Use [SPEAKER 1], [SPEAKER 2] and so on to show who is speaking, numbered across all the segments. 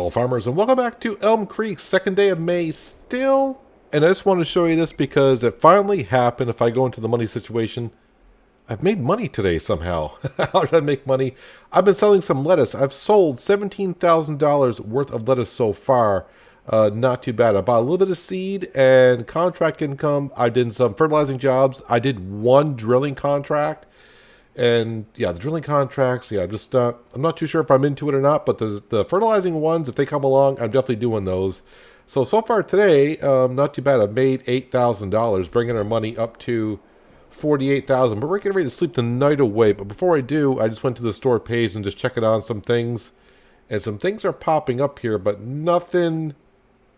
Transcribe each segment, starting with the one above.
[SPEAKER 1] Hello farmers and welcome back to Elmcreek, second day of May still. And I just want to show you this because it finally happened. If I go into the money situation, I've made money today somehow. How did I make money? I've been selling some lettuce. I've sold $17,000 worth of lettuce so far. Not too bad. I bought a little bit of seed and contract income. I did some fertilizing jobs. I did one drilling contract. And yeah, the drilling contracts, yeah, I'm not too sure if I'm into it or not, but the fertilizing ones, if they come along, I'm definitely doing those. So far today, not too bad. I've made $8,000, bringing our money up to $48,000. But we're getting ready to sleep the night away. But before I do, I just went to the store page and just checking on some things. And some things are popping up here, but nothing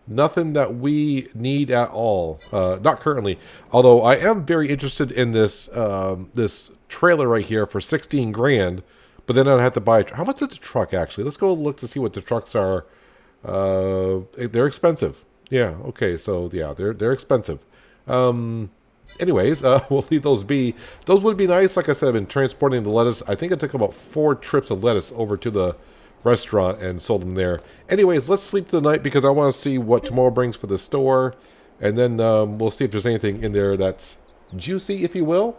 [SPEAKER 1] that we need at all. Not currently. Although I am very interested in this this trailer right here for 16 grand, but then I'd have to buy how much is the truck actually? Let's go look to see what the trucks are. They're expensive. Yeah, okay, so yeah, they're expensive. Anyways, we'll leave those be. Those would be nice. Like I said, I've been transporting the lettuce. I think I took about 4 trips of lettuce over to the restaurant and sold them there. Anyways, let's sleep tonight because I want to see what tomorrow brings for the store, and then we'll see if there's anything in there that's juicy, if you will.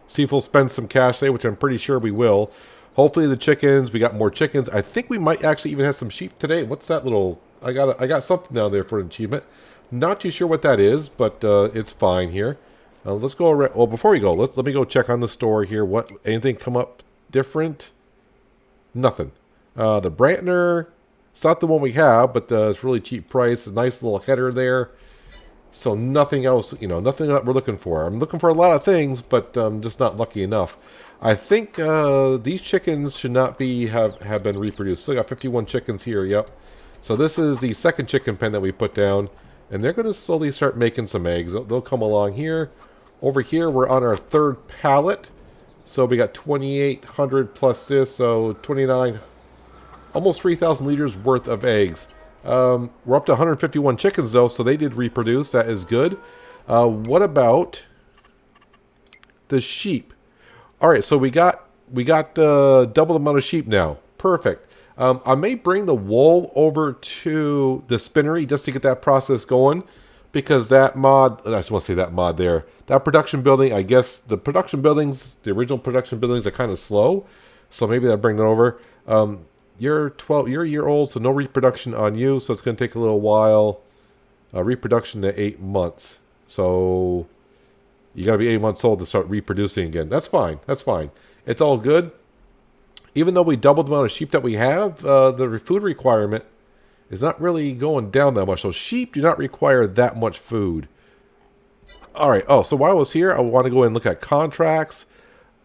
[SPEAKER 1] See if we'll spend some cash today, which I'm pretty sure we will. Hopefully the chickens, we got more chickens. I think we might actually even have some sheep today. What's that little, I got something down there for an achievement. Not too sure what that is, but it's fine here. Let's go around. Well, before we go, let me go check on the store here. Anything come up different? Nothing. The Brantner, it's not the one we have, but it's really cheap price. A nice little header there. So nothing else, nothing that we're looking for. I'm looking for a lot of things, but I'm just not lucky enough. I think these chickens should not have been reproduced. Still got 51 chickens here, yep. So this is the second chicken pen that we put down, and they're going to slowly start making some eggs. They'll come along here. Over here, we're on our third pallet. So we got 2,800 plus this, so 29, almost 3,000 liters worth of eggs. We're up to 151 chickens though, so they did reproduce. That is good. What about the sheep? All right, so we got double the amount of sheep now. Perfect. I may bring the wool over to the spinnery just to get that process going, because that mod, I just want to say that mod there, that production building, I guess the original production buildings are kind of slow, so maybe I'll bring that over. You're a year old, so no reproduction on you, so it's going to take a little while. Reproduction at 8 months. So you got to be 8 months old to start reproducing again. That's fine. That's fine. It's all good. Even though we doubled the amount of sheep that we have, the food requirement is not really going down that much. So sheep do not require that much food. All right. Oh, so while I was here, I want to go and look at contracts.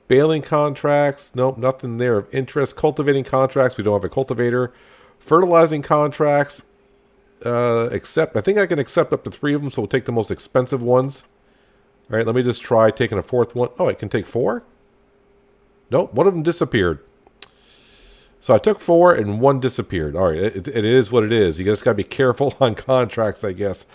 [SPEAKER 1] Baling contracts, nope, nothing there of interest. Cultivating contracts, we don't have a cultivator. Fertilizing contracts, I think I can accept up to 3 of them, so we'll take the most expensive ones. All right, let me just try taking a 4th one. Oh, I can take 4? Nope, one of them disappeared. So I took 4 and 1 disappeared. All right, it is what it is. You just got to be careful on contracts, I guess.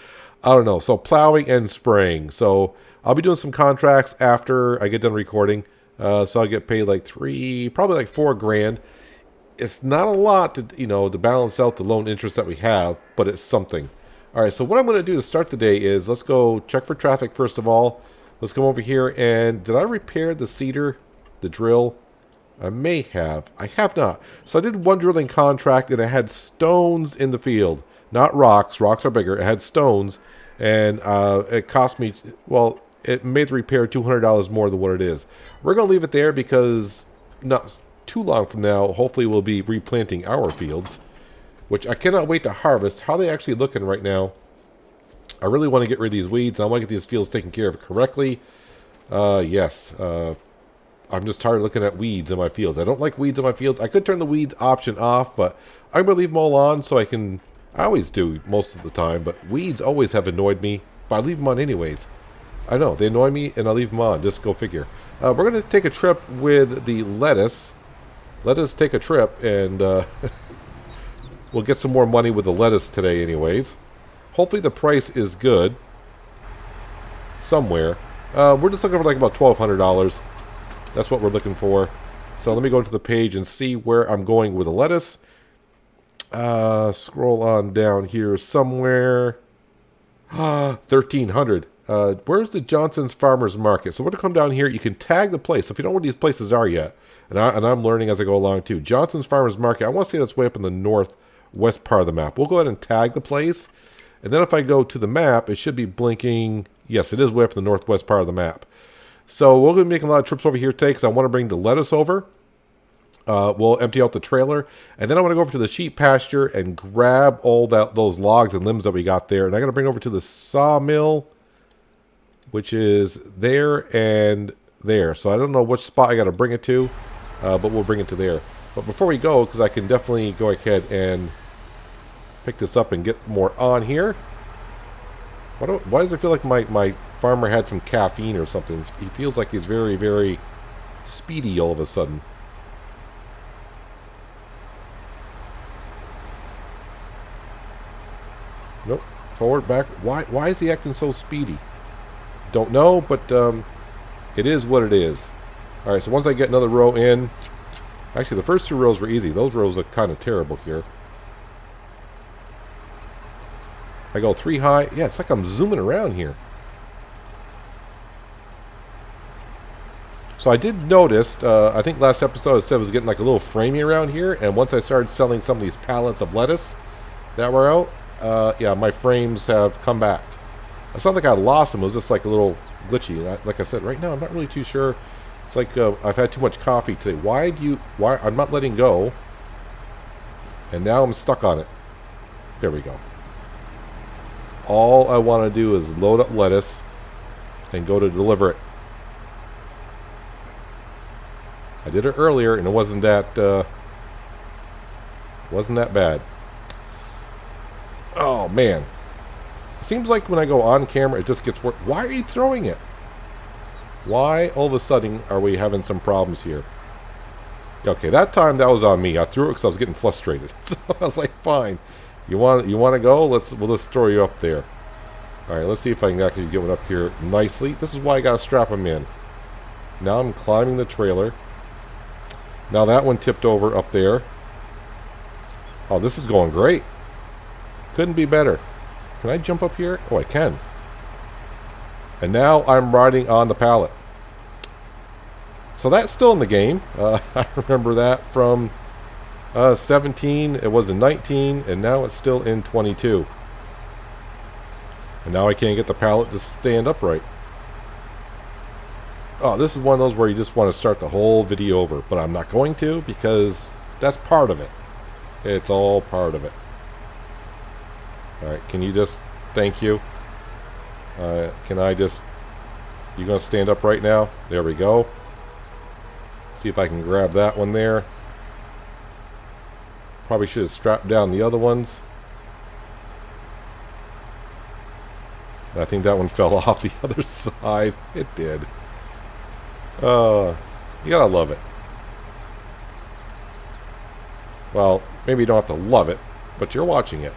[SPEAKER 1] I don't know. So plowing and spraying. So I'll be doing some contracts after I get done recording. So I'll get paid like probably like 4 grand. It's not a lot to balance out the loan interest that we have, but it's something. All right, so what I'm going to do to start the day is let's go check for traffic first of all. Let's come over here, and did I repair the seeder, the drill? I may have. I have not. So I did one drilling contract, and it had stones in the field, not rocks. Rocks are bigger. It had stones, and it cost me, well, it made the repair $200 more than what it is. We're going to leave it there because not too long from now, hopefully we'll be replanting our fields, which I cannot wait to harvest. How are they actually looking right now? I really want to get rid of these weeds. I want to get these fields taken care of correctly. Yes. I'm just tired of looking at weeds in my fields. I don't like weeds in my fields. I could turn the weeds option off, but I'm going to leave them all on so I always do most of the time, but weeds always have annoyed me, but I leave them on anyways. I know, they annoy me, and I leave them on. Just go figure. We're going to take a trip with the lettuce. Let us take a trip, and we'll get some more money with the lettuce today anyways. Hopefully the price is good. Somewhere. We're just looking for like about $1,200. That's what we're looking for. So let me go into the page and see where I'm going with the lettuce. Scroll on down here somewhere. 1,300. Where's the Johnson's Farmers Market? So we're going to come down here. You can tag the place. If you don't know where these places are yet, and I'm learning as I go along too. Johnson's Farmers Market. I want to say that's way up in the northwest part of the map. We'll go ahead and tag the place. And then if I go to the map, it should be blinking. Yes, it is way up in the northwest part of the map. So we're going to be making a lot of trips over here today because I want to bring the lettuce over. We'll empty out the trailer, and then I want to go over to the sheep pasture and grab all those logs and limbs that we got there. And I'm going to bring over to the sawmill, which is there and there. So I don't know which spot I got to bring it to, but we'll bring it to there. But before we go, because I can definitely go ahead and pick this up and get more on here. Why does it feel like my farmer had some caffeine or something? He feels like he's very, very speedy all of a sudden. Nope. Forward, back. Why is he acting so speedy? Don't know, but it is what it is. Alright, so once I get another row in... Actually, the first two rows were easy. Those rows are kind of terrible here. I go 3 high. Yeah, it's like I'm zooming around here. So I did notice, I think last episode I said it was getting like a little framey around here. And once I started selling some of these pallets of lettuce that were out, yeah, my frames have come back. It's not like I lost them. It was just like a little glitchy. And like I said, right now I'm not really too sure. It's like I've had too much coffee today. Why I'm not letting go. And now I'm stuck on it. There we go. All I want to do is load up lettuce and go to deliver it. I did it earlier and it wasn't that bad. Oh man. It seems like when I go on camera it just gets worse. Why are you throwing it? Why all of a sudden are we having some problems here? Okay, that time that was on me. I threw it because I was getting frustrated. So I was like, fine. You want to go? We'll just throw you up there. Alright, let's see if I can actually get one up here nicely. This is why I gotta strap them in. Now I'm climbing the trailer. Now that one tipped over up there. Oh, this is going great. Couldn't be better. Can I jump up here? Oh, I can. And now I'm riding on the pallet. So that's still in the game. I remember that from 17. It was in 19. And now it's still in 22. And now I can't get the pallet to stand upright. Oh, this is one of those where you just want to start the whole video over. But I'm not going to because that's part of it. It's all part of it. Alright, can you just... Thank you. Can I just... You gonna stand up right now? There we go. See if I can grab that one there. Probably should have strapped down the other ones. I think that one fell off the other side. It did. You gotta love it. Well, maybe you don't have to love it, but you're watching it.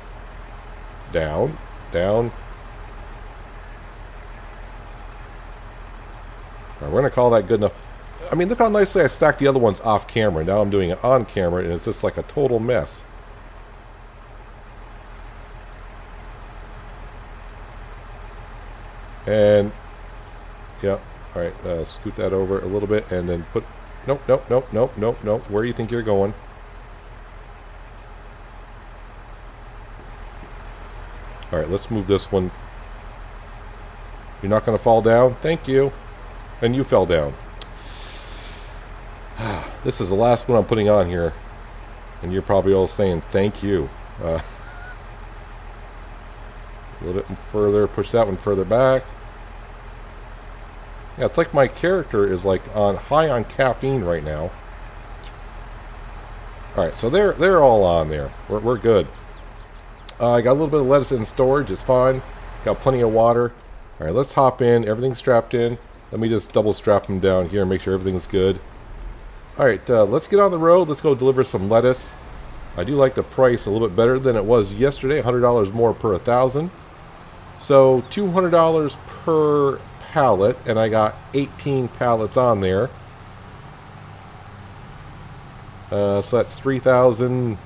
[SPEAKER 1] Down, down. Alright, we're gonna call that good enough. I mean, look how nicely I stacked the other ones off camera. Now I'm doing it on camera, and it's just like a total mess. And, yeah, alright, scoot that over a little bit, and then put... Nope, nope, nope, nope, nope, nope. Where do you think you're going? Alright, let's move this one. You're not going to fall down? Thank you. And you fell down. This is the last one I'm putting on here. And you're probably all saying thank you. A little bit further. Push that one further back. Yeah, it's like my character is like high on caffeine right now. Alright, so they're all on there. We're good. I got a little bit of lettuce in storage. It's fine. Got plenty of water. Alright, let's hop in. Everything's strapped in. Let me just double strap them down here and make sure everything's good. Alright, let's get on the road. Let's go deliver some lettuce. I do like the price a little bit better than it was yesterday. $100 more per 1,000. So $200 per pallet. And I got 18 pallets on there. So that's 3,000...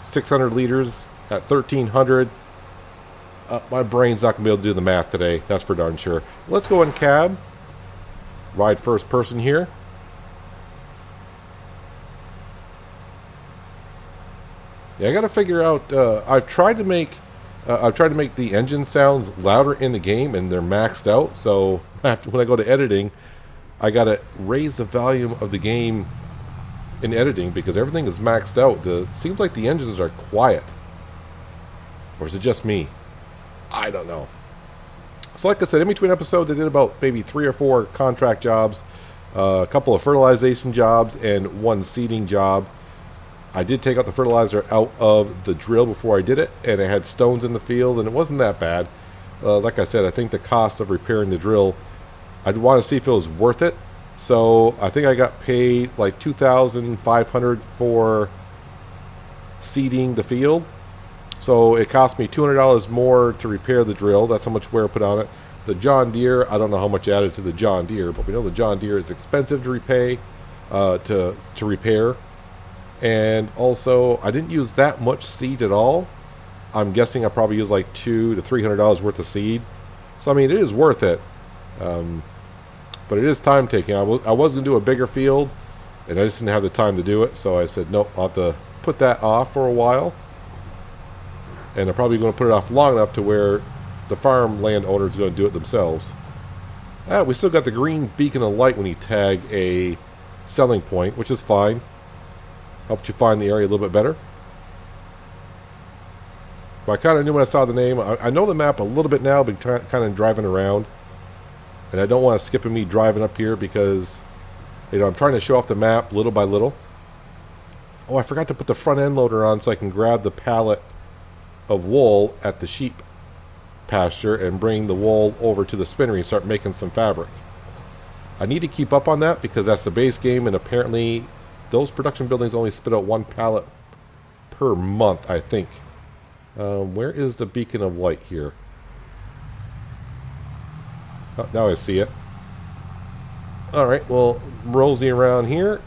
[SPEAKER 1] 600 liters at 1,300. My brain's not going to be able to do the math today. That's for darn sure. Let's go in cab. Ride first person here. Yeah, I got to figure out. I've tried to make the engine sounds louder in the game, and they're maxed out. So when I go to editing, I got to raise the volume of the game in editing because everything is maxed out. It seems like the engines are quiet, or is it just me? I don't know. So like I said, in between episodes, I did about maybe 3 or 4 contract jobs, a couple of fertilization jobs, and 1 seeding job. I did take out the fertilizer out of the drill before I did it, and it had stones in the field, and it wasn't that bad. Like I said, I think the cost of repairing the drill, I'd want to see if it was worth it. So I think I got paid like $2,500 for seeding the field. So it cost me $200 more to repair the drill. That's how much wear I put on it. The John Deere, I don't know how much added to the John Deere, but we know the John Deere is expensive to repay, to repair. And also, I didn't use that much seed at all. I'm guessing I probably used like $200 to $300 worth of seed. So I mean, it is worth it. But it is time taking. I was going to do a bigger field, and I just didn't have the time to do it. So I said, nope, I'll have to put that off for a while. And I'm probably going to put it off long enough to where the farm landowner is going to do it themselves. We still got the green beacon of light when you tag a selling point, which is fine. Helps you find the area a little bit better. But I kind of knew when I saw the name. I know the map a little bit now, but kind of driving around. And I don't want to skip me driving up here because, you know, I'm trying to show off the map little by little. Oh, I forgot to put the front end loader on so I can grab the pallet of wool at the sheep pasture and bring the wool over to the spinnery and start making some fabric. I need to keep up on that because that's the base game, and apparently those production buildings only spit out 1 pallet per month, I think. Where is the beacon of light here? Oh, now I see it. Alright, well, Rosie around here.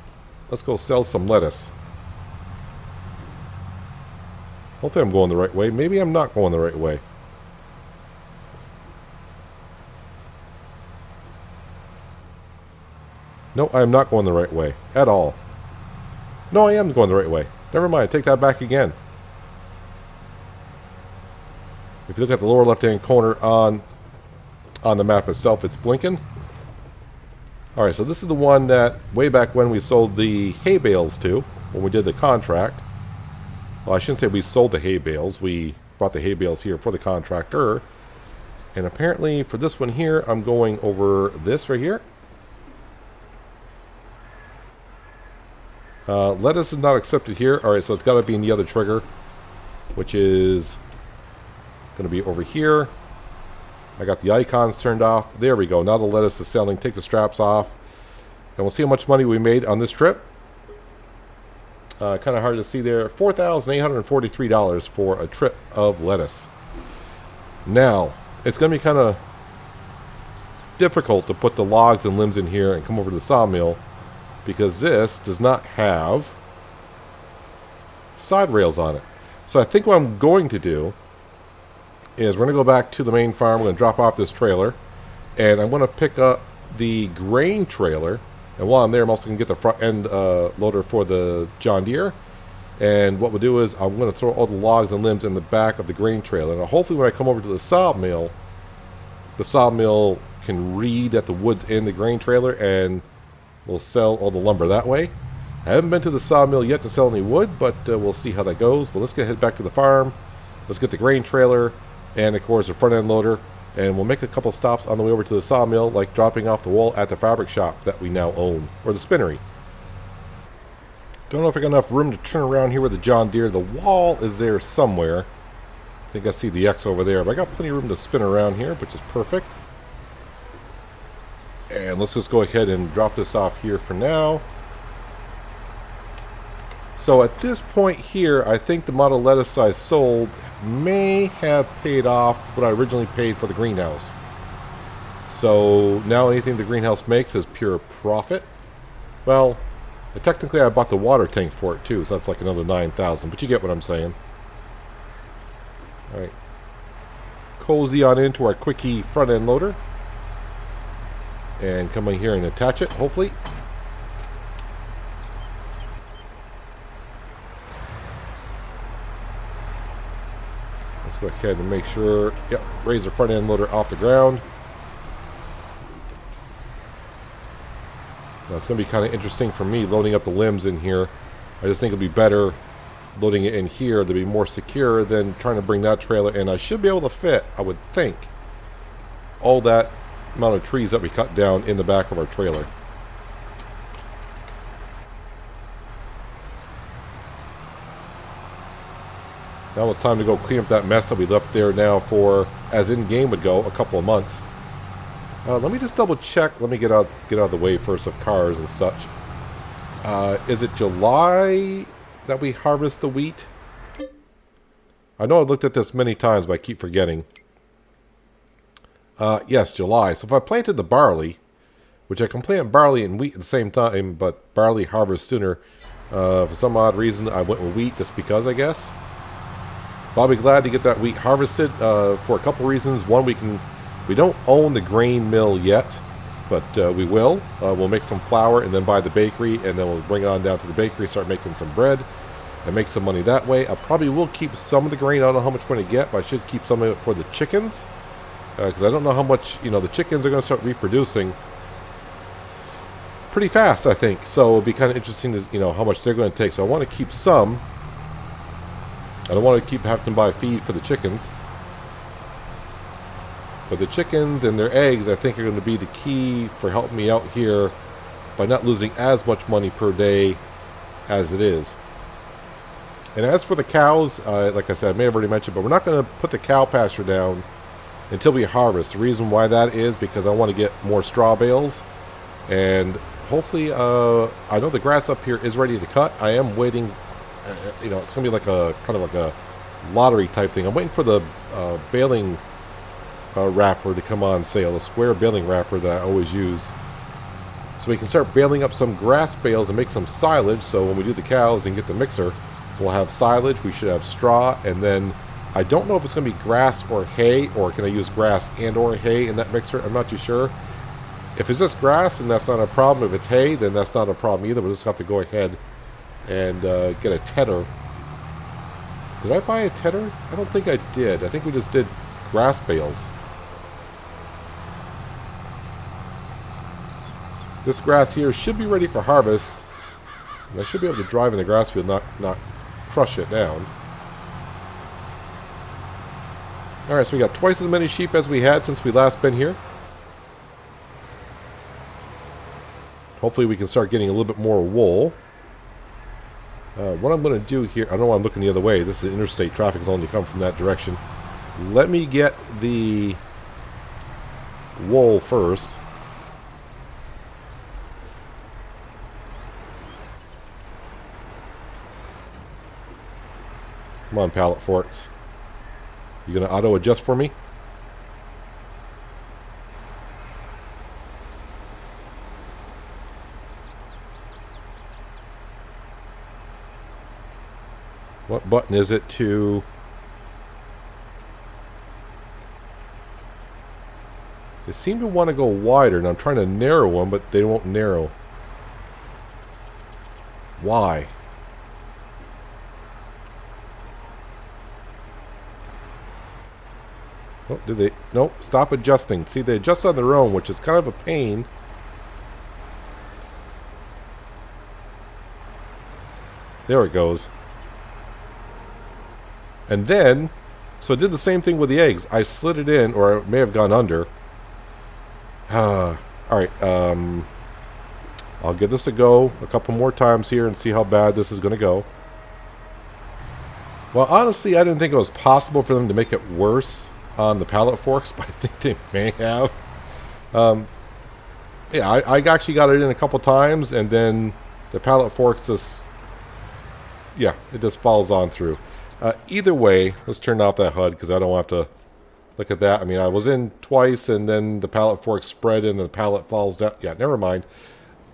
[SPEAKER 1] Let's go sell some lettuce. Hopefully I'm going the right way. Maybe I'm not going the right way. No, I am not going the right way at all. No, I am going the right way. Never mind, take that back again. If you look at the lower left-hand corner on the map itself, it's blinking. Alright, so this is the one that way back when we sold the hay bales to, when we did the contract. Well, I shouldn't say we sold the hay bales. We brought the hay bales here for the contractor. And apparently for this one here, I'm going over this right here. Lettuce is not accepted here. Alright, so it's got to be in the other trigger, which is going to be over here. I got the icons turned off. There we go. Now the lettuce is selling. Take the straps off. And we'll see how much money we made on this trip. Kind of hard to see there. $4,843 for a trip of lettuce. Now, it's going to be kind of difficult to put the logs and limbs in here and come over to the sawmill because this does not have side rails on it. So I think what I'm going to do is we're going to go back to the main farm. We're going to drop off this trailer, and I'm going to pick up the grain trailer. And while I'm there, I'm also going to get the front end loader for the John Deere. And what we'll do is I'm going to throw all the logs and limbs in the back of the grain trailer. And hopefully when I come over to the sawmill can read that the wood's in the grain trailer, and we'll sell all the lumber that way. I haven't been to the sawmill yet to sell any wood, but we'll see how that goes. But let's head back to the farm. Let's get the grain trailer and, of course, the front end loader. And we'll make a couple stops on the way over to the sawmill, like dropping off the wool at the fabric shop that we now own, or the spinnery. Don't know if I got enough room to turn around here with the John Deere. The wall is there somewhere. I think I see the X over there, but I got plenty of room to spin around here, which is perfect. And let's just go ahead and drop this off here for now. So at this point here, I think the model lettuce I sold may have paid off what I originally paid for the greenhouse. So now anything the greenhouse makes is pure profit. Well, And technically, I bought the water tank for it too, so that's like another 9,000. But you get what I'm saying. All right. Cozy on into our quickie front end loader. And come in here and attach it, hopefully. Let's go ahead and make sure, yep, raise the front end loader off the ground. Now it's going to be kind of interesting for me loading up the limbs in here. I just think it'll be better loading it in here to be more secure than trying to bring that trailer in. I should be able to fit, I would think, all that amount of trees that we cut down in the back of our trailer. Now it's time to go clean up that mess that we left there now for, as in game would go, a couple of months. Let me just double check. Let me get out of the way first of cars and such. Is it July that we harvest the wheat? I know I've looked at this many times, but I keep forgetting. Yes, July. So if I planted the barley, which I can plant barley and wheat at the same time, but barley harvest sooner. For some odd reason, I went with wheat just because, I guess. But I'll be glad to get that wheat harvested for a couple reasons. One, we don't own the grain mill yet, but we will. We'll make some flour and then buy the bakery, and then we'll bring it on down to the bakery, start making some bread, and make some money that way. I probably will keep some of the grain. I don't know how much we're going to get, but I should keep some of it for the chickens, because I don't know how much, the chickens are going to start reproducing pretty fast, I think. So it'll be kind of interesting to, how much they're going to take. So I want to keep some. I don't want to keep having to buy feed for the chickens. But the chickens and their eggs, I think, are going to be the key for helping me out here by not losing as much money per day as it is. And as for the cows, like I said, I may have already mentioned, but we're not going to put the cow pasture down until we harvest. The reason why that is because I want to get more straw bales. And hopefully, I know the grass up here is ready to cut. I am waiting, it's going to be like a kind of like a lottery type thing. I'm waiting for the baling wrapper to come on sale, a square baling wrapper that I always use. So we can start baling up some grass bales and make some silage. So when we do the cows and get the mixer, we'll have silage, we should have straw, and then I don't know if it's going to be grass or hay, or can I use grass and or hay in that mixer? I'm not too sure. If it's just grass, then that's not a problem. If it's hay, then that's not a problem either. We'll just have to go ahead and get a tedder. Did I buy a tedder? I don't think I did. I think we just did grass bales. This grass here should be ready for harvest. And I should be able to drive in the grass field, not crush it down. Alright, so we got twice as many sheep as we had since we last been here. Hopefully we can start getting a little bit more wool. What I'm going to do here, I don't know why I'm looking the other way. This is interstate traffic, is only come from that direction. Let me get the wool first. Come on, pallet forks. You going to auto adjust for me? What button is it to... They seem to want to go wider, and I'm trying to narrow them, but they won't narrow. Why? Oh, did they? Nope, stop adjusting. See, they adjust on their own, which is kind of a pain. There it goes. And then, so I did the same thing with the eggs. I slid it in, or it may have gone under. Alright, I'll give this a go a couple more times here and see how bad this is going to go. Well, honestly, I didn't think it was possible for them to make it worse on the pallet forks, but I think they may have. Yeah, I actually got it in a couple times, and then the pallet forks just, yeah, it just falls on through. Either way, let's turn off that HUD because I don't have to look at that. I mean, I was in twice, and then the pallet fork spread and the pallet falls down. Yeah, never mind.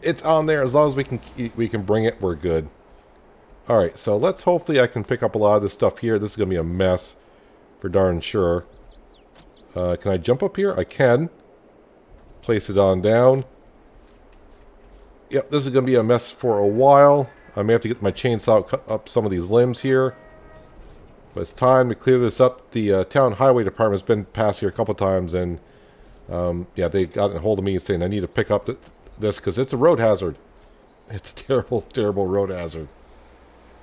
[SPEAKER 1] it's on there. As long as we can bring it, we're good. All right, so let's hopefully I can pick up a lot of this stuff here. This is gonna be a mess for darn sure. Can I jump up here? I can. Place it on down. Yep, this is gonna be a mess for a while. I may have to get my chainsaw, cut up some of these limbs here. But it's time to clear this up. The town highway department's been past here a couple times, and yeah, they got a hold of me saying I need to pick up this because it's a road hazard. It's a terrible, terrible road hazard.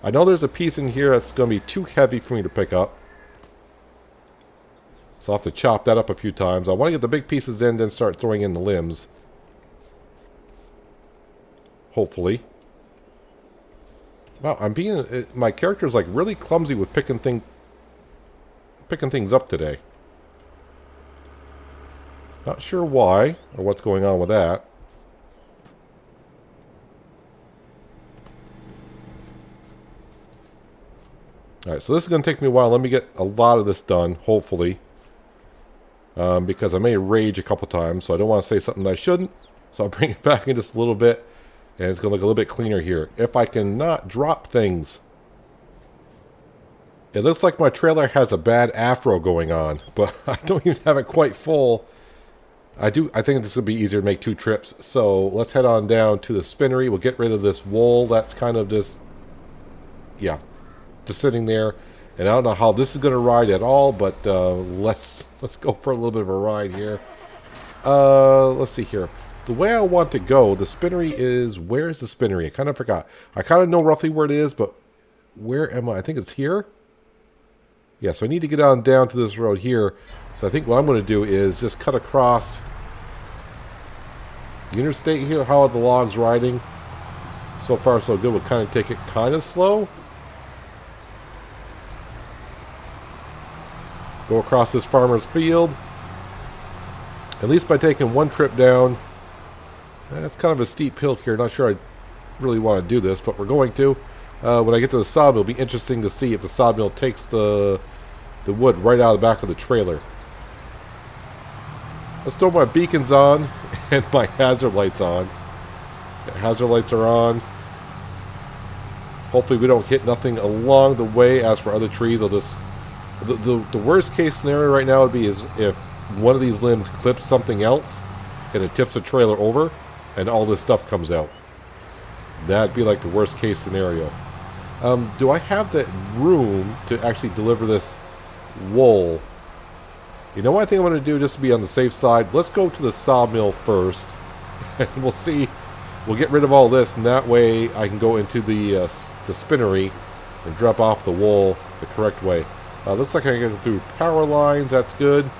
[SPEAKER 1] I know there's a piece in here that's going to be too heavy for me to pick up. So I'll have to chop that up a few times. I want to get the big pieces in, then start throwing in the limbs. Hopefully. Wow, my character is like really clumsy with picking things up today. Not sure why or what's going on with that. Alright, so this is going to take me a while. Let me get a lot of this done, hopefully. Because I may rage a couple times, so I don't want to say something that I shouldn't. So I'll bring it back in just a little bit. And it's going to look a little bit cleaner here. If I can not drop things. It looks like my trailer has a bad afro going on. But I don't even have it quite full. I think this will be easier to make 2 trips. So let's head on down to the spinnery. We'll get rid of this wool. That's kind of just... yeah. Just sitting there. And I don't know how this is going to ride at all. But let's go for a little bit of a ride here. Let's see here. The way I want to go, the spinnery is... where is the spinnery? I kind of forgot. I kind of know roughly where it is, but where am I? I think it's here. Yeah, so I need to get on down to this road here. So I think what I'm going to do is just cut across the interstate here. How are the logs riding? So far, so good. We'll kind of take it kind of slow. Go across this farmer's field. At least by taking one trip down. That's kind of a steep hill here. Not sure I really want to do this, but we're going to. When I get to the sawmill, it'll be interesting to see if the sawmill takes the wood right out of the back of the trailer. Let's throw my beacons on and my hazard lights on. The hazard lights are on. Hopefully we don't hit nothing along the way. As for other trees, I'll just... The worst case scenario right now would be is if one of these limbs clips something else and it tips the trailer over and all this stuff comes out. That'd be like the worst case scenario. Do I have the room to actually deliver this wool? You know what I think I'm going to do just to be on the safe side? Let's go to the sawmill first. And we'll see. We'll get rid of all this, and that way I can go into the spinnery and drop off the wool the correct way. Looks like I can go through power lines. That's good.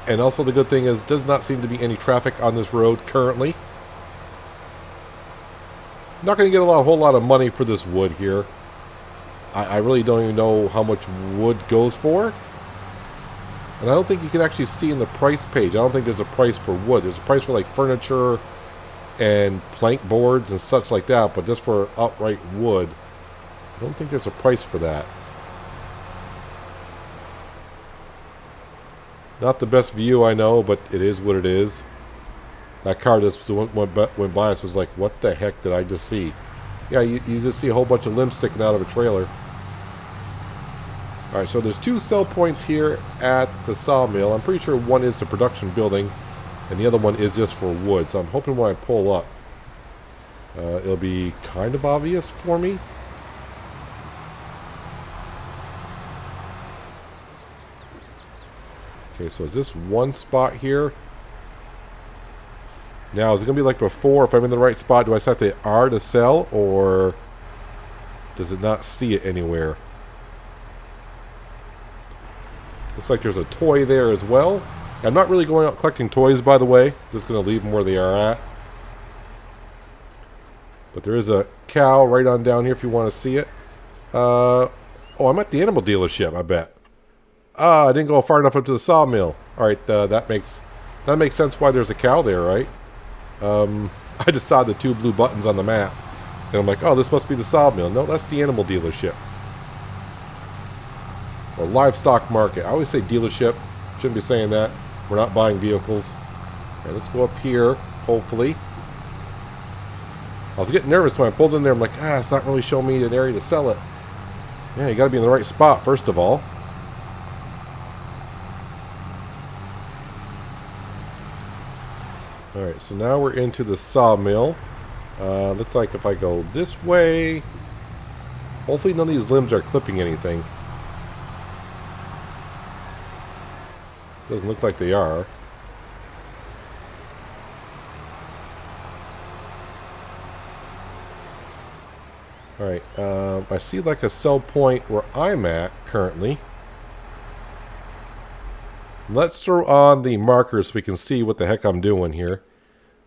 [SPEAKER 1] And also the good thing is, does not seem to be any traffic on this road currently. Not going to get a whole lot of money for this wood here. I really don't even know how much wood goes for. And I don't think you can actually see in the price page. I don't think there's a price for wood. There's a price for like furniture and plank boards and such like that. But just for upright wood, I don't think there's a price for that. Not the best view, I know, but it is what it is. That car just went by us, was like, what the heck did I just see? Yeah, you just see a whole bunch of limbs sticking out of a trailer. Alright, so there's 2 sell points here at the sawmill. I'm pretty sure one is the production building, and the other one is just for wood. So I'm hoping when I pull up, it'll be kind of obvious for me. Okay, so is this one spot here? Now, is it going to be like before? If I'm in the right spot, do I just have to hit R to sell? Or does it not see it anywhere? Looks like there's a toy there as well. I'm not really going out collecting toys, by the way. Just going to leave them where they are at. But there is a cow right on down here if you want to see it. Oh, I'm at the animal dealership, I bet. I didn't go far enough up to the sawmill. Alright, that makes sense why there's a cow there, right? I just saw the 2 blue buttons on the map. And I'm like, oh, this must be the sawmill. No, that's the animal dealership. Or livestock market. I always say dealership. Shouldn't be saying that. We're not buying vehicles. Alright, let's go up here. hopefully. I was getting nervous when I pulled in there. I'm like, it's not really showing me an area to sell it. Yeah, you got to be in the right spot, first of all. Alright, so now we're into the sawmill. Looks like if I go this way, hopefully none of these limbs are clipping anything. Doesn't look like they are. Alright, I see like a sell point where I'm at currently. Let's throw on the markers so we can see what the heck I'm doing here.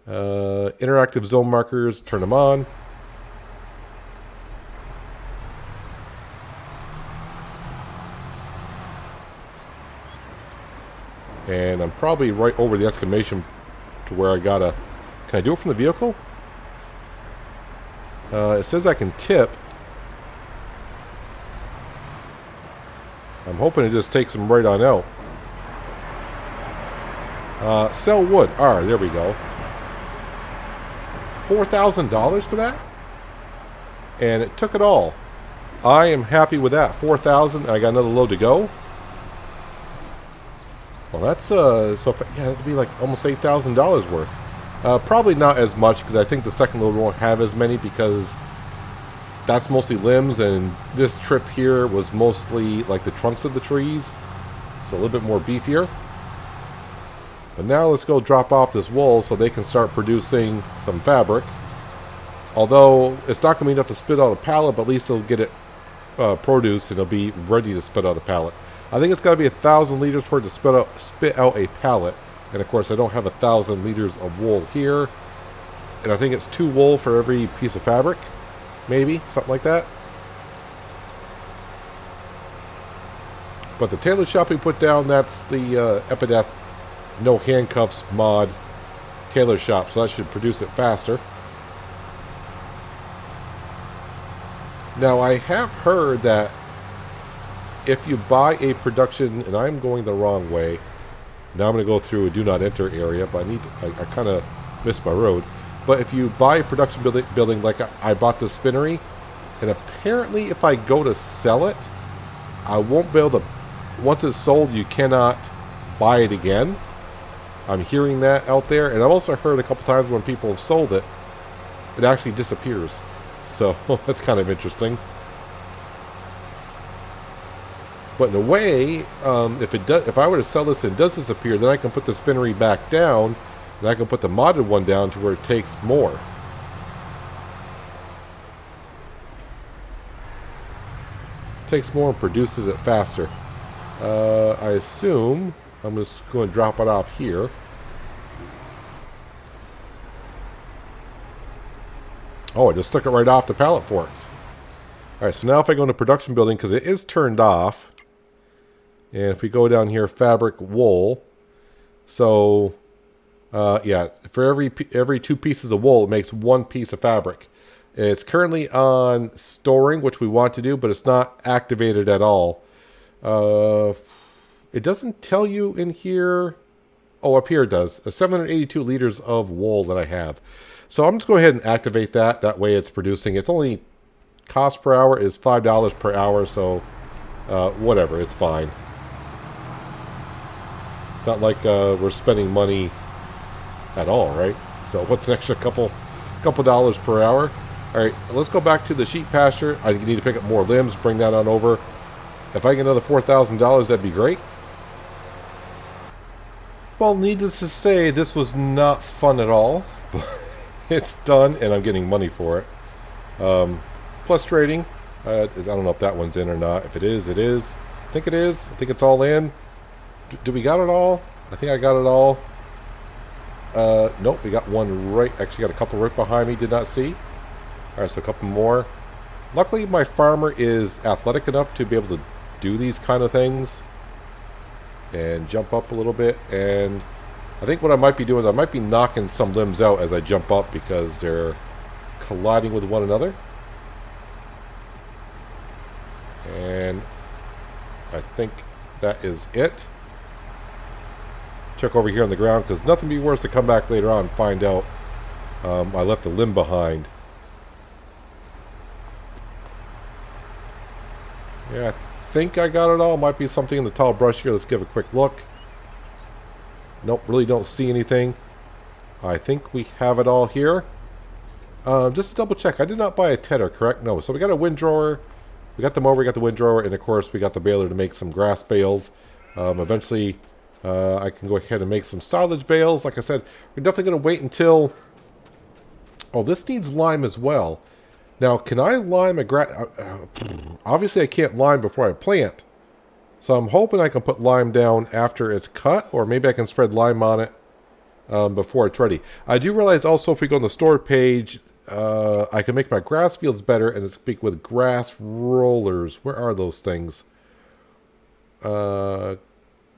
[SPEAKER 1] Interactive zone markers, turn them on. And I'm probably right over the exclamation to where I gotta... Can I do it from the vehicle? It says I can tip. I'm hoping it just takes them right on out. Sell wood. Alright, there we go. $4,000 for that? And it took it all. I am happy with that. $4,000. I got another load to go. Well, that's, so if, yeah, that'd be like almost $8,000 worth. Probably not as much because I think the second load won't have as many because that's mostly limbs and this trip here was mostly like the trunks of the trees. So a little bit more beefier. But now let's go drop off this wool so they can start producing some fabric. Although it's not going to be enough to spit out a pallet, but at least they'll get it produced and it'll be ready to spit out a pallet. I think it's got to be 1,000 liters for it to spit out a pallet. And of course I don't have 1,000 liters of wool here. And I think it's 2 wool for every piece of fabric. Maybe, something like that. But the tailor shop we put down, that's the Epideth no handcuffs mod tailor shop. So that should produce it faster. Now I have heard that if you buy a production, and I'm going the wrong way. Now I'm going to go through a do not enter area, but I kind of missed my road. But if you buy a production building like I bought the spinnery, and apparently if I go to sell it, I won't be able to, once it's sold, you cannot buy it again. I'm hearing that out there, and I've also heard a couple times when people have sold it, it actually disappears. So that's kind of interesting. But in a way, if I were to sell this and it does disappear, then I can put the spinnery back down, and I can put the modded one down to where it takes more. Takes more and produces it faster. I assume I'm just going to drop it off here. Oh, I just took it right off the pallet forks. Alright, so now if I go into production building, because it is turned off, and if we go down here, fabric, wool. So, yeah, for every 2 pieces of wool, it makes 1 piece of fabric. It's currently on storing, which we want to do, but it's not activated at all. It doesn't tell you in here. Oh, up here it does. 782 liters of wool that I have. So I'm just going ahead and activate that. That way it's producing. It's only cost per hour is $5 per hour, so whatever, it's fine. It's not like we're spending money at all, right? So what's an extra couple dollars per hour? All right, let's go back to the sheep pasture. I need to pick up more limbs, bring that on over. If I get another $4,000, that'd be great. Well, needless to say, this was not fun at all. But it's done, and I'm getting money for it. Frustrating. I don't know if that one's in or not. If it is, it is. I think it is. I think it's all in. Do we got it all? I think I got it all. Nope, we got one right. Actually, got a couple right behind me. Did not see. All right, so a couple more. Luckily, my farmer is athletic enough to be able to do these kind of things and jump up a little bit. And I think what I might be doing is I might be knocking some limbs out as I jump up because they're colliding with one another. And I think that is it. check over here on the ground, because nothing be worse to come back later on and find out I left a limb behind. Yeah, I think I got it all. Might be something in the tall brush here. Let's give a quick look. Nope, really don't see anything. I think we have it all here. Just to double check, I did not buy a tedder, correct? No, so we got a windrower, we got the mower, we got the windrower, and of course we got the baler to make some grass bales. Eventually, I can go ahead and make some silage bales. Like I said, we're definitely going to wait until... Oh, this needs lime as well. Now, can I lime a grass... obviously, I can't lime before I plant. So I'm hoping I can put lime down after it's cut, or maybe I can spread lime on it before it's ready. I do realize also if we go on the store page, I can make my grass fields better and speak with grass rollers. Where are those things?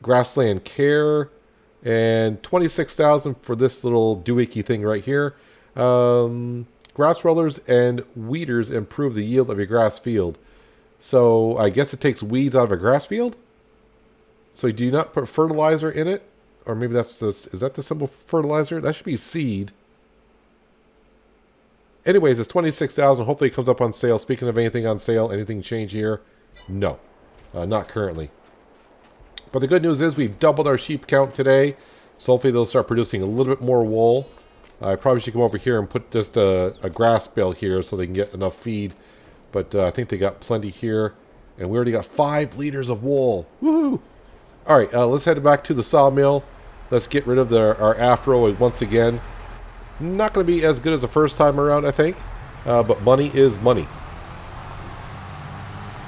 [SPEAKER 1] Grassland care and 26,000 for this little doohickey thing right here. Grass rollers and weeders improve the yield of your grass field. So I guess it takes weeds out of a grass field. So do you not put fertilizer in it? Or maybe that's just, is that the simple fertilizer? That should be seed. Anyways, it's 26,000. Hopefully it comes up on sale. Speaking of anything on sale, anything change here? No, not currently. But the good news is we've doubled our sheep count today. So hopefully they'll start producing a little bit more wool. I probably should come over here and put just a grass bale here so they can get enough feed. But I think they got plenty here. And we already got 5 liters of wool. Woohoo! Alright, let's head back to the sawmill. Let's get rid of our afro once again. Not going to be as good as the first time around, I think. But money is money.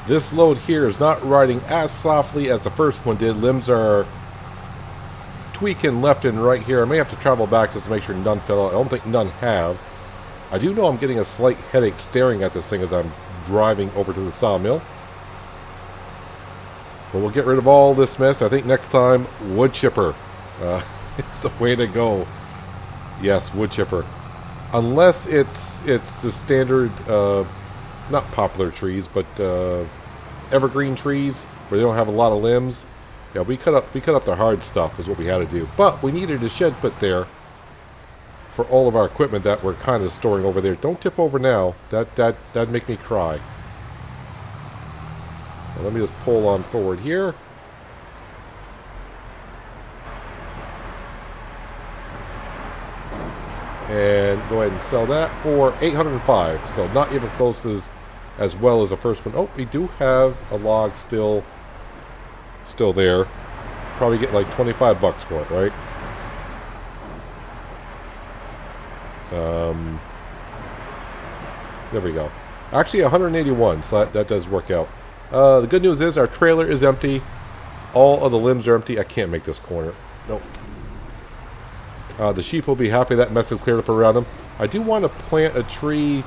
[SPEAKER 1] This load here is not riding as softly as the first one did. Limbs are tweaking left and right here. I may have to travel back just to make sure none fell out. I don't think none have. I do know I'm getting a slight headache staring at this thing as I'm driving over to the sawmill. But we'll get rid of all this mess. I think next time, wood chipper. It's the way to go. Yes, wood chipper. Unless it's the standard, not poplar trees, but evergreen trees where they don't have a lot of limbs. Yeah, we cut up the hard stuff is what we had to do. But we needed a shed put there for all of our equipment that we're kind of storing over there. Don't tip over now. That'd make me cry. Now, let me just pull on forward here. And go ahead and sell that for 805. So not even close as well as the first one. Oh, we do have a log still there. Probably get like 25 bucks for it, right? There we go. Actually 181, so that does work out. The good news is our trailer is empty. All of the limbs are empty. I can't make this corner. Nope. The sheep will be happy that mess is cleared up around them. I do want to plant a tree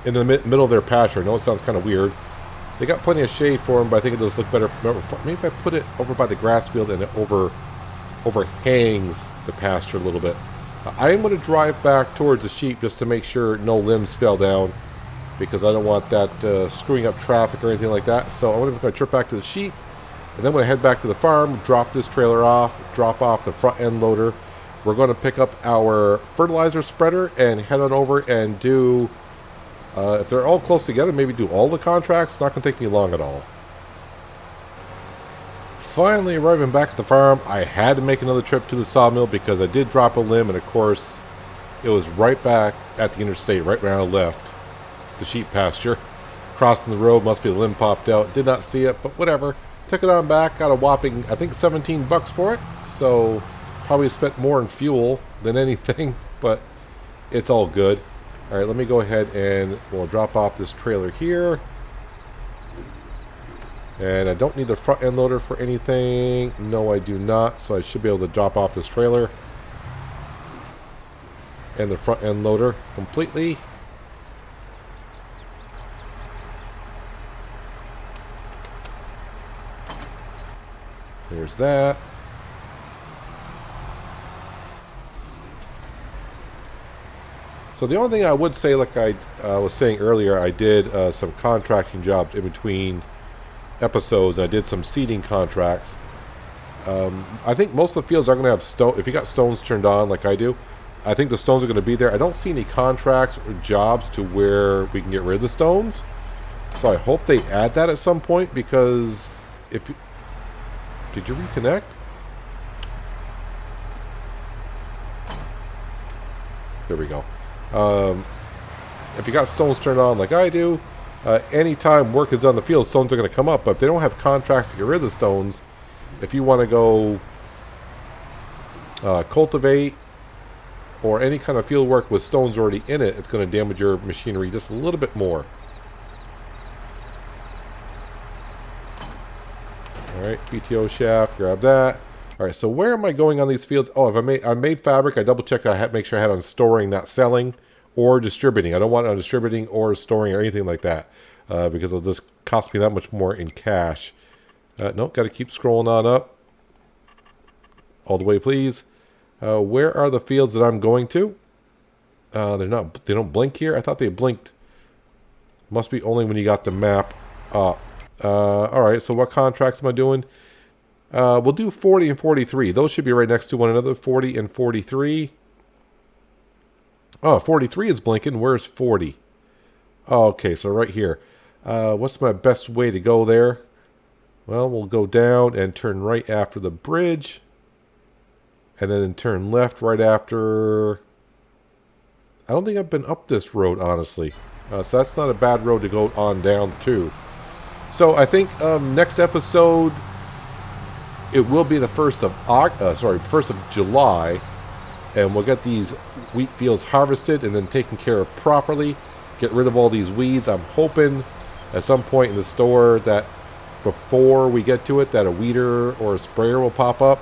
[SPEAKER 1] in the middle of their pasture. I know it sounds kind of weird. They got plenty of shade for them, but I think it does look better. Maybe if I put it over by the grass field and it overhangs the pasture a little bit. I am going to drive back towards the sheep just to make sure no limbs fell down, because I don't want that screwing up traffic or anything like that. So I'm going to trip back to the sheep, and then when I head back to the farm, drop this trailer off, drop off the front end loader. We're going to pick up our fertilizer spreader and head on over and do, if they're all close together, maybe do all the contracts. It's not going to take me long at all. Finally arriving back at the farm, I had to make another trip to the sawmill because I did drop a limb, and of course, it was right back at the interstate, right when I left the sheep pasture. Crossing the road, must be the limb popped out. Did not see it, but whatever. Took it on back, got a whopping, I think 17 bucks for it. So, probably spent more in fuel than anything, but it's all good. Alright, let me go ahead and we'll drop off this trailer here. And I don't need the front end loader for anything. No, I do not. So I should be able to drop off this trailer and the front end loader completely. There's that. So the only thing I would say, like I was saying earlier, I did some contracting jobs in between episodes. I did some seeding contracts. I think most of the fields are going to have stone. If you got stones turned on like I do, I think the stones are going to be there. I don't see any contracts or jobs to where we can get rid of the stones. So I hope they add that at some point, because if you... Did you reconnect? There we go. If you got stones turned on like I do, anytime work is done in the field, stones are going to come up. But if they don't have contracts to get rid of the stones, if you want to go cultivate or any kind of field work with stones already in it, it's going to damage your machinery just a little bit more. Alright, PTO shaft, grab that. Alright, so where am I going on these fields? Oh, if I made fabric, I double checked. I had make sure I had on storing, not selling, or distributing. I don't want it on distributing or storing or anything like that, because it'll just cost me that much more in cash. Nope, got to keep scrolling on up. All the way, please. Where are the fields that I'm going to? They're not. They don't blink here. I thought they blinked. Must be only when you got the map up. Alright, so what contracts am I doing? We'll do 40 and 43. Those should be right next to one another. 40 and 43. Oh, 43 is blinking. Where's 40? Oh, okay, so right here. What's my best way to go there? Well, we'll go down and turn right after the bridge. And then turn left right after... I don't think I've been up this road, honestly. So that's not a bad road to go on down to. So I think next episode, it will be the 1st of July, and we'll get these wheat fields harvested and then taken care of properly. Get rid of all these weeds. I'm hoping at some point in the store that before we get to it, that a weeder or a sprayer will pop up.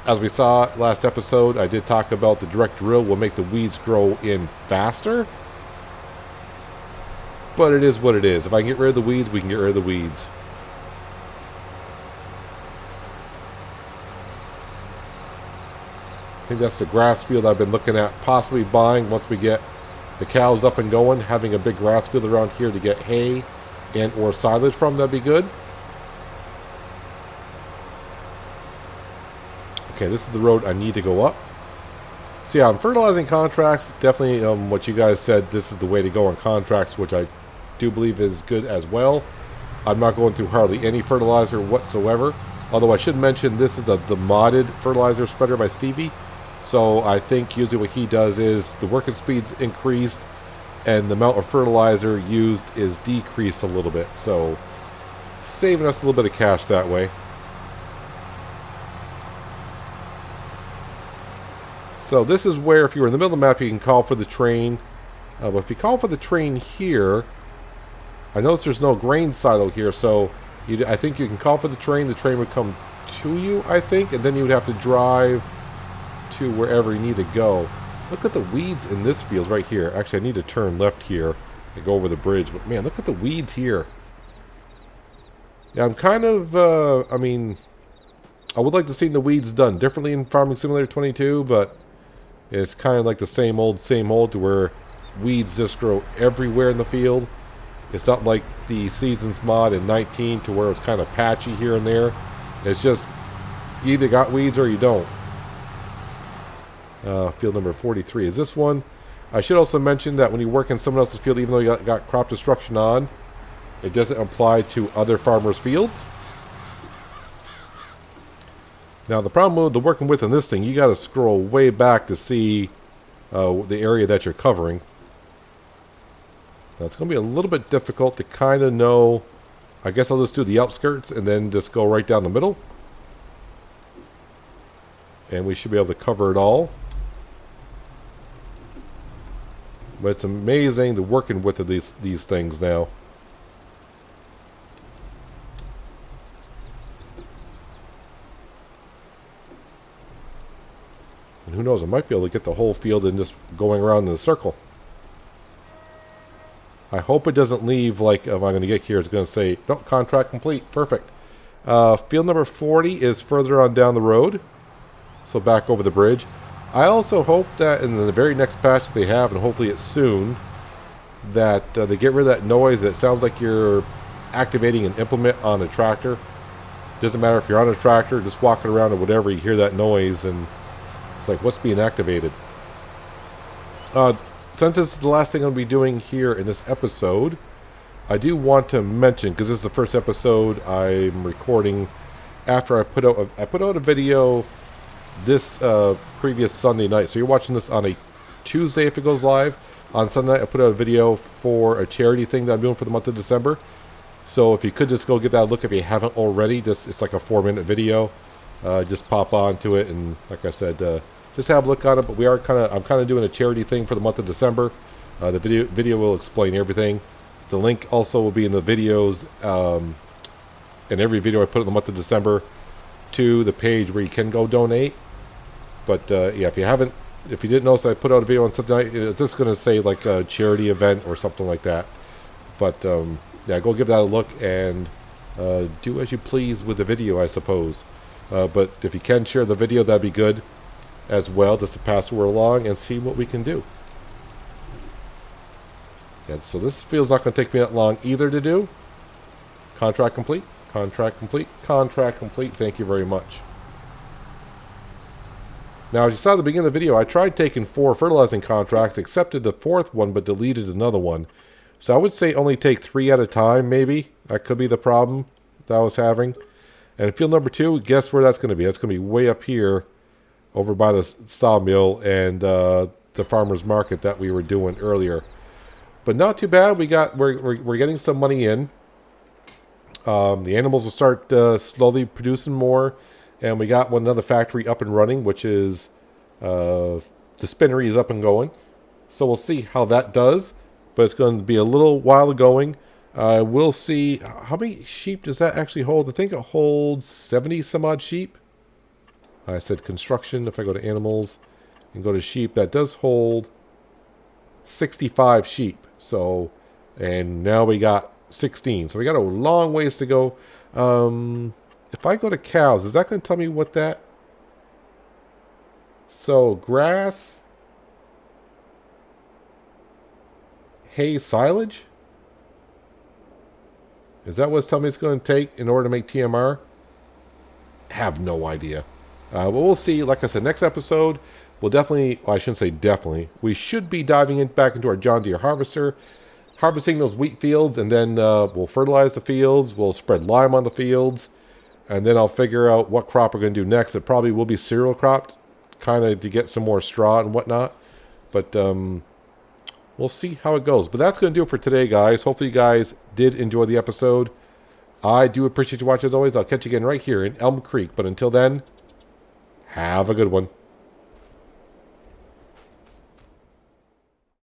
[SPEAKER 1] As we saw last episode, I did talk about the direct drill will make the weeds grow in faster. But it is what it is. If I can get rid of the weeds, we can get rid of the weeds. I think that's the grass field I've been looking at possibly buying once we get the cows up and going. Having a big grass field around here to get hay and or silage from, that'd be good. Okay, this is the road I need to go up. So yeah, on fertilizing contracts, definitely what you guys said, this is the way to go on contracts, which I do believe is good as well. I'm not going through hardly any fertilizer whatsoever. Although I should mention this is the modded fertilizer spreader by Stevie. So I think usually what he does is the working speed's increased and the amount of fertilizer used is decreased a little bit. So saving us a little bit of cash that way. So this is where if you were in the middle of the map you can call for the train. But if you call for the train here, I notice there's no grain silo here, so I think you can call for the train would come to you, I think, and then you would have to drive to wherever you need to go. Look at the weeds in this field right here. Actually, I need to turn left here and go over the bridge, but man, look at the weeds here. Yeah, I'm kind of, I mean, I would like to see the weeds done differently in Farming Simulator 22, but it's kind of like the same old to where weeds just grow everywhere in the field. It's not like the Seasons mod in 19 to where it's kind of patchy here and there. It's just, you either got weeds or you don't. Field number 43 is this one. I should also mention that when you work in someone else's field, even though you got crop destruction on, it doesn't apply to other farmers' fields. Now the problem with the working with in this thing, you got to scroll way back to see the area that you're covering. Now it's going to be a little bit difficult to kind of know. I guess I'll just do the outskirts and then just go right down the middle. And we should be able to cover it all. But it's amazing the working width of these things now. And who knows, I might be able to get the whole field and just going around in a circle. I hope it doesn't leave like if I'm going to get here, it's going to say, no, contract complete. Perfect. Field number 40 is further on down the road. So back over the bridge. I also hope that in the very next patch they have, and hopefully it's soon, that they get rid of that noise that sounds like you're activating an implement on a tractor. Doesn't matter if you're on a tractor, just walking around or whatever, you hear that noise, and it's like, what's being activated? Since this is the last thing I'm going to be doing here in this episode, I do want to mention, because this is the first episode I'm recording after I put out a video this previous Sunday night. So you're watching this on a Tuesday if it goes live. On Sunday night, I put out a video for a charity thing that I'm doing for the month of December. So if you could just go get that look if you haven't already, it's like a 4-minute video. Just pop onto it, and like I said, just have a look on it. But I'm kind of doing a charity thing for the month of December. The video will explain everything. The link also will be in the videos, in every video I put in the month of December, to the page where you can go donate. But yeah, if you didn't notice, I put out a video on Sunday night. It's just going to say like a charity event or something like that. But yeah, go give that a look and do as you please with the video, I suppose. But if you can share the video, that'd be good as well, just to pass the word along and see what we can do. Yeah, so this feels not going to take me that long either to do. Contract complete. Contract complete. Contract complete. Thank you very much. Now, as you saw at the beginning of the video, I tried taking 4 fertilizing contracts, accepted the 4th one, but deleted another one. So I would say only take 3 at a time, maybe. That could be the problem that I was having. And field number 2, guess where that's going to be? That's going to be way up here, over by the sawmill and the farmer's market that we were doing earlier. But not too bad. We're getting some money in. The animals will start slowly producing more, and we got another factory up and running, which is the spinnery is up and going. So we'll see how that does, but it's going to be a little while going. We'll see how many sheep does that actually hold. I think it holds 70 some odd sheep. I said construction. If I go to animals and go to sheep, that does hold 65 sheep. So, and now we got 16. So we got a long ways to go. If I go to cows, is that going to tell me what that? So grass, hay, silage. Is that what it's telling me it's going to take in order to make TMR? Have no idea. But we'll see. Like I said, next episode, we'll definitely, well, I shouldn't say definitely, we should be diving back into our John Deere harvester, harvesting those wheat fields, and then we'll fertilize the fields, we'll spread lime on the fields, and then I'll figure out what crop we're going to do next. It probably will be cereal cropped, kind of to get some more straw and whatnot. But we'll see how it goes. But that's going to do it for today, guys. Hopefully you guys did enjoy the episode. I do appreciate you watching as always. I'll catch you again right here in Elmcreek. But until then, have a good one.